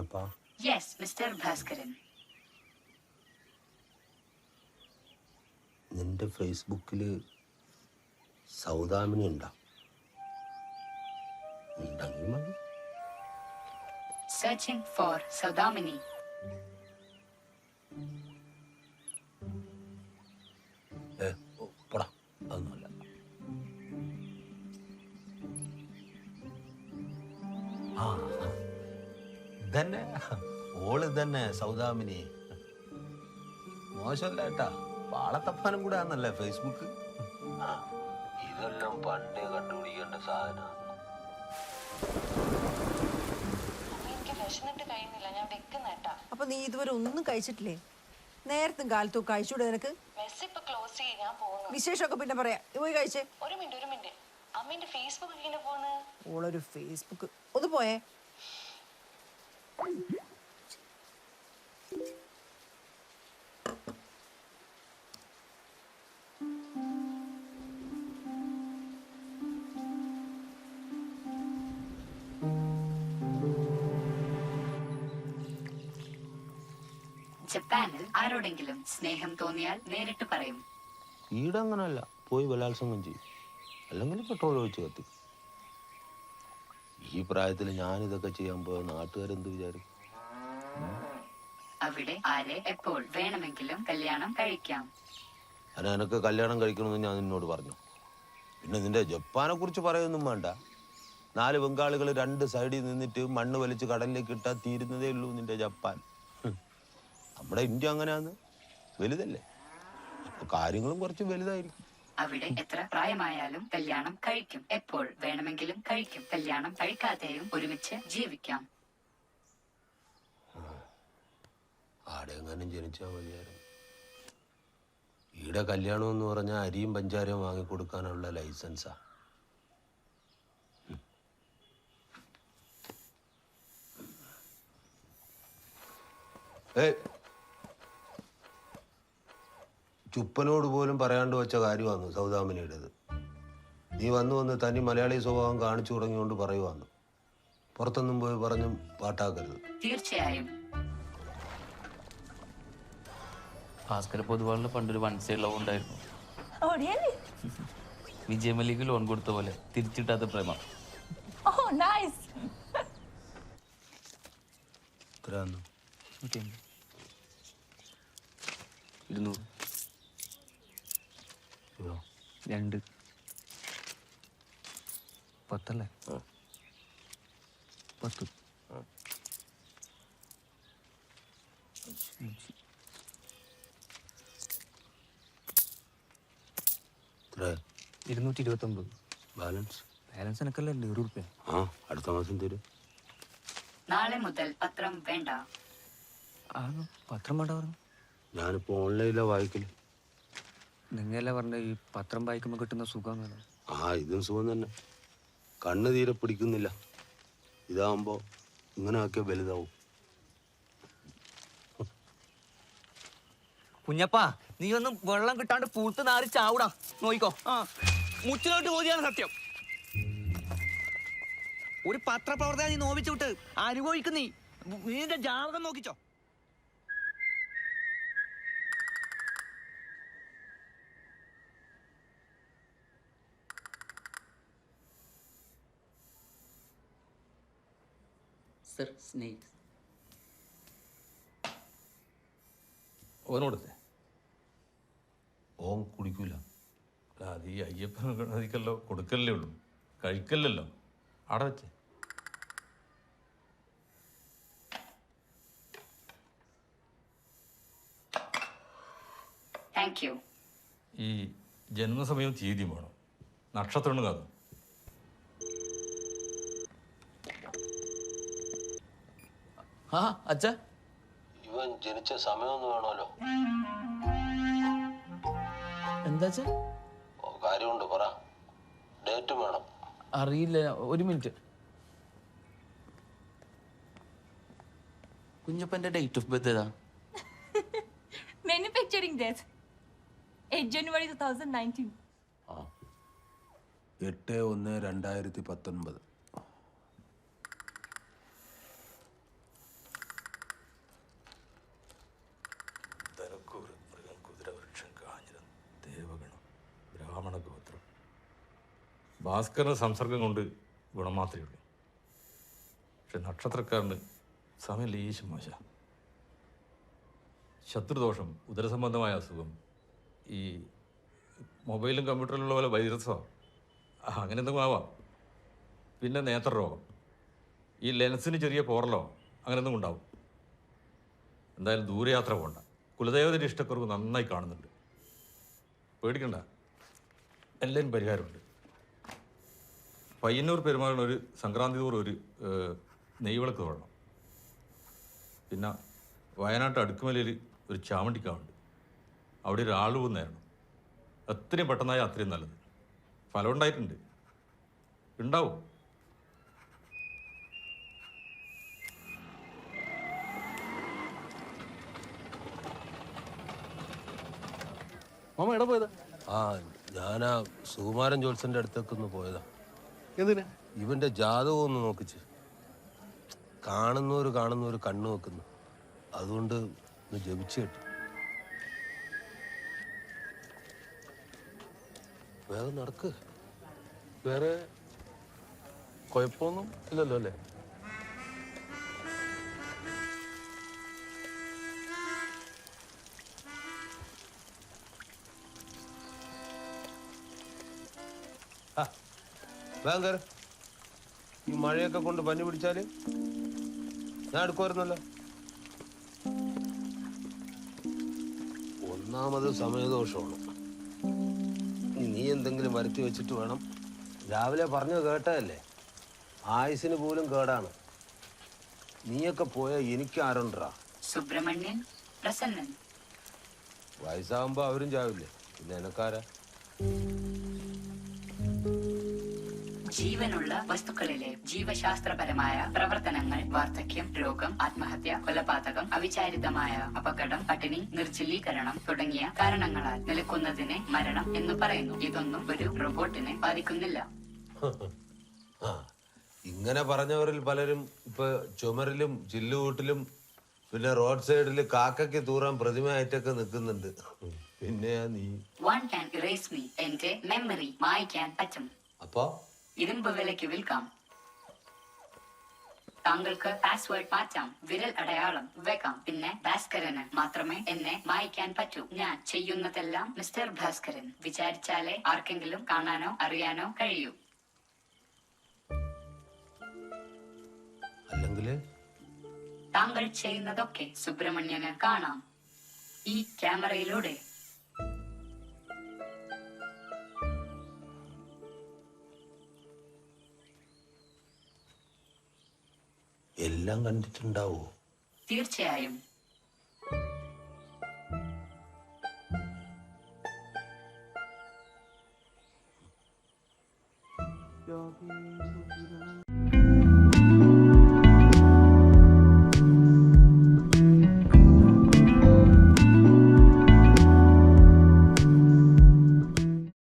കുഞ്ഞപ്പാ. Yes mister Bhaskaran. നിന്റെ ഫേസ്ബുക്കിൽ സൗദാമിനി ഉണ്ടോ? ഉണ്ടെങ്കിൽ മതി. Searching for Saudamini. പോടാ, അതൊന്നുമല്ല. ആ ഇതന്നെ ഓള് തന്നെ സൗദാമിനി. മോശമല്ല കേട്ടാ, പാളത്തപ്പാനും കൂടെ ആന്നല്ലേ ഫേസ്ബുക്ക്. ഇതെല്ലാം പണ്ടേ കണ്ടുപിടിക്കേണ്ട സാധനം. അപ്പൊ നീ ഇതുവരെ ഒന്നും കഴിച്ചിട്ടില്ലേ? നേരത്തും കാലത്തും കഴിച്ചൂടെ നിനക്ക്? വിശേഷമൊക്കെ പിന്നെ പറയാം. പോയി കഴിച്ചേ. ഒരു മിനിറ്റ് അമ്മേന്റെ ഫേസ്ബുക്ക് ഇങ്ങനെ പോന്ന്. ഓളൊരു ഫേസ്ബുക്ക്. ഒന്ന് പോയേ. ജപ്പാനിൽ ആരോടെങ്കിലും സ്നേഹം തോന്നിയാൽ നേരിട്ട് പറയും. ഈടങ്ങനല്ല, പോയി ബലാത്സംഗം ചെയ്യും, അല്ലെങ്കിൽ പെട്രോൾ ഒഴിച്ച് കത്തി. ഈ പ്രായത്തിൽ ഞാനിതൊക്കെ ചെയ്യാൻ പോയ നാട്ടുകാരെന്ത് വിചാരിക്കും? അവിടെ ആരെ എപ്പോൾ വേണമെങ്കിലും കല്യാണം കഴിക്കാം. എനക്ക് കല്യാണം കഴിക്കണമെന്ന് ഞാൻ നിന്നോട് പറഞ്ഞു. പിന്നെ നിന്റെ ജപ്പാനെ കുറിച്ച് പറയൊന്നും വേണ്ട. 4 ബംഗാളികൾ 2 സൈഡിൽ നിന്നിട്ട് മണ്ണ് വലിച്ച് കടലിലേക്ക് ഇട്ടാൽ തീരുന്നതേ ഉള്ളൂ നിന്റെ ജപ്പാൻ. നമ്മുടെ ഇന്ത്യ അങ്ങനെയാന്ന്, വലുതല്ലേ, അപ്പൊ കാര്യങ്ങളും കുറച്ച് വലുതായിരിക്കും. അവിടെ എത്ര പ്രായമായാലും കല്യാണം കഴിക്കും, എപ്പോൾ വേണമെങ്കിലും കഴിക്കും. കല്യാണം കഴിക്കാതെയും ഒരുമിച്ച് ജീവിക്കാം. ആടെ എങ്ങാനും ജനിച്ചാൽ മതിയായിരുന്നു. ഈടെ കല്യാണം എന്ന് പറഞ്ഞാൽ അരിയും പഞ്ചാരയും വാങ്ങിക്കൊടുക്കാനുള്ള ലൈസൻസാ. ചുപ്പനോട് പോലും പറയാണ്ട് വെച്ച കാര്യമാണ് സൗദാമിനിയുടേത്. നീ വന്ന് തനി മലയാളി സ്വഭാവം കാണിച്ചു തുടങ്ങിയോണ്ട് പറയുവാന്ന്. പുറത്തൊന്നും പോയി പറഞ്ഞും പാട്ടാക്കരുത്. തീർച്ചയായും. ഭാസ്കര പൊതുവാളിൽ പണ്ടൊരു 1 സൈഡ് ലവ് ഉണ്ടായിരുന്നു. വിജയമല്ലിക്ക് ലോൺ കൊടുത്ത പോലെ തിരിച്ചിട്ടാത്ത പ്രേമം. ഇരുന്നൂറ് 2 10 10 229 ബാലൻസ് എനക്കല്ലേ 100 രൂപ. അടുത്ത മാസം തരും. നാളെ മുതൽ പത്രം വേണ്ട. പത്രം വേണ്ട പറഞ്ഞു. ഞാനിപ്പോ ഓൺലൈനിലാ വായിക്കല്. നിങ്ങളല്ലേ പറഞ്ഞ ഈ പത്രം വായിക്കുമ്പോൾ കിട്ടുന്ന സുഖം. ഇതും സുഖം തന്നെ. കണ്ണ് തീരെ പിടിക്കുന്നില്ല. ഇതാവുമ്പോ ഇങ്ങനെ ആക്കിയ വലുതാവും. കുഞ്ഞപ്പാ, നീ ഒന്നും വെള്ളം കിട്ടാണ്ട് പൂത്ത് നാറി ചാവൂടാ. നോയിക്കോ. മുച്ചിലോട്ട് പോതിയാണ് സത്യം. ഒരു പത്രപ്രവർത്തകൻ നീ നോവിച്ചു വിട്ട് അനുഭവിക്കും. നീ നിന്റെ ജാതകം നോക്കിച്ചോ. ഓനോടത്തെ ഓൻ കുടിക്കൂല. അത് ഈ അയ്യപ്പൻ ഗണതിക്കല്ലോ കൊടുക്കല്ലേ ഉള്ളൂ, കഴിക്കല്ലല്ലോ. അവിടെ വെച്ചേ. Thank you. ഈ ജന്മസമയവും തീയതിയും വേണം, നക്ഷത്രമാണ് കാതും. അച്ഛാ, ഇവൻ ജനിച്ച സമയമൊന്നും വേണമല്ലോ. എന്താ കാര്യമുണ്ട്, പറ. ഡേറ്റും വേണം. അറിയില്ല, 1 മിനിറ്റ്. കുഞ്ഞപ്പന്റെ ഡേറ്റ് ഓഫ് ബർത്ത് ഏതാ? Manufacturing death 8 January 2019. 8/1/2019. ബ്രാഹ്മണ ഗോത്രം. ഭാസ്കരന് സംസർഗം കൊണ്ട് ഗുണം മാത്രമേ ഉള്ളൂ. പക്ഷെ നക്ഷത്രക്കാരന് സമയം ലേശം മോശ. ശത്രുദോഷം, ഉദരസംബന്ധമായ അസുഖം, ഈ മൊബൈലും കമ്പ്യൂട്ടറിലുള്ള പോലെ വൈറസോ അങ്ങനെ എന്തെങ്കിലും ആവാം. പിന്നെ നേത്രരോഗം, ഈ ലെൻസിന് ചെറിയ പോറലോ അങ്ങനെയൊന്നും ഉണ്ടാവും. എന്തായാലും ദൂരയാത്ര പോകണ്ട. കുലദേവതയുടെ ഇഷ്ടക്കുറവ് നന്നായി കാണുന്നുണ്ട്. പേടിക്കണ്ട, എല്ലാവരും പരിഹാരമുണ്ട്. പയ്യന്നൂർ പെരുമാറിന് ഒരു സംക്രാന്തി തോറും ഒരു നെയ്വിളക്ക് തൊഴണം. പിന്നെ വയനാട്ട് അടുക്കുമലയിൽ ഒരു ചാമണ്ടിക്കാവുണ്ട്. അവിടെ ഒരു ആളുവ് നേരണം. എത്രയും പെട്ടെന്നായി അത്രയും നല്ലത്. ഫലം ഉണ്ടായിട്ടുണ്ട്, ഉണ്ടാവും. മാമ എവിടെ പോയതാ? ആ ഞാനാ സുകുമാരൻ ജോത്സന്റെ അടുത്തേക്ക് ഒന്ന് പോയതാ. എന്തിനാ? ഇവന്റെ ജാതകം ഒന്ന് നോക്കിച്ച്. കാണുന്നവര് കണ്ണു വെക്കുന്നു. അതുകൊണ്ട് ഒന്ന് ജപിച്ചു കേട്ടു. വേഗം നടക്ക്. വേറെ കുഴപ്പമൊന്നും ഇല്ലല്ലോ അല്ലേ? വേഗം കയറ്. ഈ മഴയൊക്കെ കൊണ്ട് പനി പിടിച്ചാല് ഞാൻ എടുക്കുമായിരുന്നല്ലോ. ഒന്നാമത് സമയദോഷമാണ്. നീ എന്തെങ്കിലും വരുത്തി വെച്ചിട്ട് വേണം. രാവിലെ പറഞ്ഞു കേട്ടതല്ലേ, ആയുസിന് പോലും കേടാണ്. നീയൊക്കെ പോയാൽ എനിക്ക് ആരുണ്ടാ? സുബ്രഹ്മണ്യൻ, പ്രസന്നൻ. വയസ്സാകുമ്പോ അവരും ചാവില്ലേ, പിന്നെ എനക്കാരാ? ജീവനുള്ള വസ്തുക്കളിലെ ജീവശാസ്ത്രപരമായ പ്രവർത്തനങ്ങൾ, വാർദ്ധക്യം, രോഗം, ആത്മഹത്യ, കൊലപാതകം, അവിചാരിതമായ അപകടം, പട്ടിണി, നിർജ്ജലീകരണം തുടങ്ങിയ കാരണങ്ങളാൽ നിലക്കുന്നതിനെ മരണം എന്ന് പറയുന്നു. ഇതൊന്നും ഒരു റോബോട്ടിനെ ബാധിക്കുന്നില്ല. ഇങ്ങനെ പറഞ്ഞവരിൽ പലരും ഇപ്പൊ ചുമരിലും ചില്ലുകൂട്ടിലും പിന്നെ റോഡ് സൈഡിൽ കാക്കയ്ക്ക് തൂറാൻ പ്രതിമയായിട്ടൊക്കെ നിൽക്കുന്നുണ്ട്. പിന്നെ നീ One can erase me. എന്റെ മെമ്മറി മായ്ക്കാൻ പറ്റും. അപ്പൊ ഇരുമ്പ് വിലയ്ക്ക് വിൽക്കാം. താങ്കൾക്ക് പാസ്വേഡ് മാറ്റാം, വിരൽ അടയാളം വെക്കാം. പിന്നെ ഭാസ്കരന് മാത്രമേ എന്നെ മായ്ക്കാൻ പറ്റൂ. ഞാൻ ചെയ്യുന്നതെല്ലാം മിസ്റ്റർ ഭാസ്കരൻ വിചാരിച്ചാലേ ആർക്കെങ്കിലും കാണാനോ അറിയാനോ കഴിയൂ. അല്ലെങ്കില് താങ്കൾ ചെയ്യുന്നതൊക്കെ സുബ്രഹ്മണ്യന് കാണാം ഈ ക്യാമറയിലൂടെ. എല്ലാം കണ്ടിട്ടുണ്ടാവോ? തീർച്ചയായും.